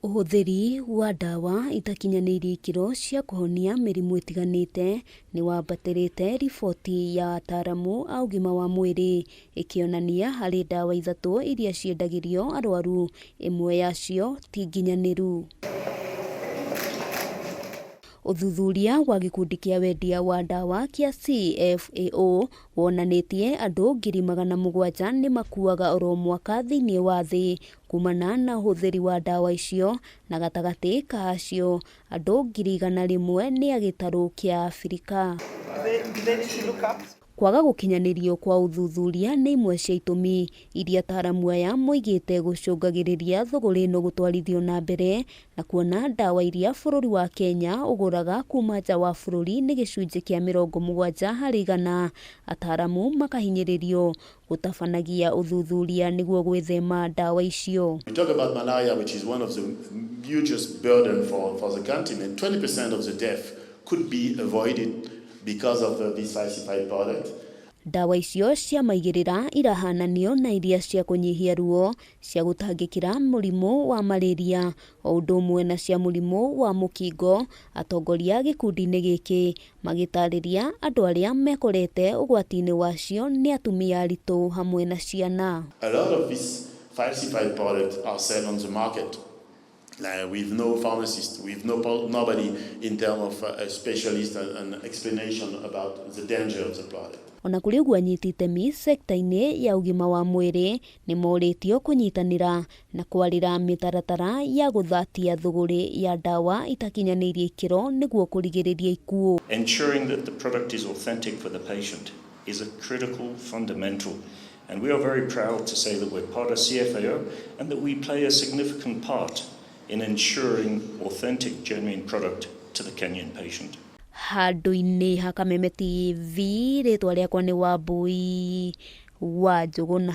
Ũhũthĩri wa ndawa itakinyanĩirie ikĩro cia kũhonia mĩrimũ ĩtiganĩte nĩ wambatĩrĩte riboti ya ataaramu a ũgima wa mwĩrĩ ĩkĩonania harĩ ndawa ithatũ iria ciendagĩrio arwaru, ĩmwe yacio ti nginyanĩru. Uthuthuria wa gikundi kĩa wendia wa ndawa kĩa CFAO wonanĩtie andũ 700,000 nĩ makuaga oro mwaka thĩinĩ wa thĩ kumana na ũhũthĩri wa ndawa icio, na gatagatĩ ka acio andũ 100,000 nĩ a gĩtarũ kĩa Afrika. Kwaga gũkinyanĩrio kwa uthuthuria nĩ imwe cia itũmi iria ataaramu aya moigĩte gũcũngagĩrĩria thũgũrĩ ĩno gũtwarithio na mbere, na kuona ndawa iria bũrũri wa Kenya ũgũraga kuma nja wa bũrũri nĩ gĩcunjĩ kĩa 70 harĩ 100. Ataaramu makahinyĩrĩrio gũtabanagia uthuthuria nĩguo gwĩthema ndawa icio. We talk about malaria, which is one of the hugest burden for the continent. 20% of the death could be avoided because of this falsified product. Ndawa icio cia maigĩrĩra irahananio na iria cia kũnyihia ruo, cia gũtangĩkĩra mũrimũ wa malaria, o ũndũ ũmwe na cia mũrimũ wa mũkingo. Atongoria gĩkundi-inĩ gĩkĩ magĩtarĩria andũ arĩa mekorete ũgwati-inĩ wacio nĩ atumia aritũ hamwe na ciana. A lot of these falsified products are sold on the market. With no pharmacist, with nobody in terms of a specialist and explanation about the danger of the product. Ona kũrĩ ũguo anyiti itemi sekta-inĩ ya ũgima wa mwĩrĩ nĩ morĩtio kũnyitanĩra na kwarĩra mĩtaratara ya gũthatia thũgũrĩ ya ndawa itakinyanĩirie ikĩro nĩguo kũrigĩrĩria ikuũ. Ensuring that the product is authentic for the patient is a critical fundamental. And we are very proud to say that we're part of CFAO and that we play a significant part in ensuring authentic, genuine product to the Kenyan patient. Handũ-inĩ ha Kameme TV, rĩtwa rĩakwa nĩ Wambui wa Njũgũna.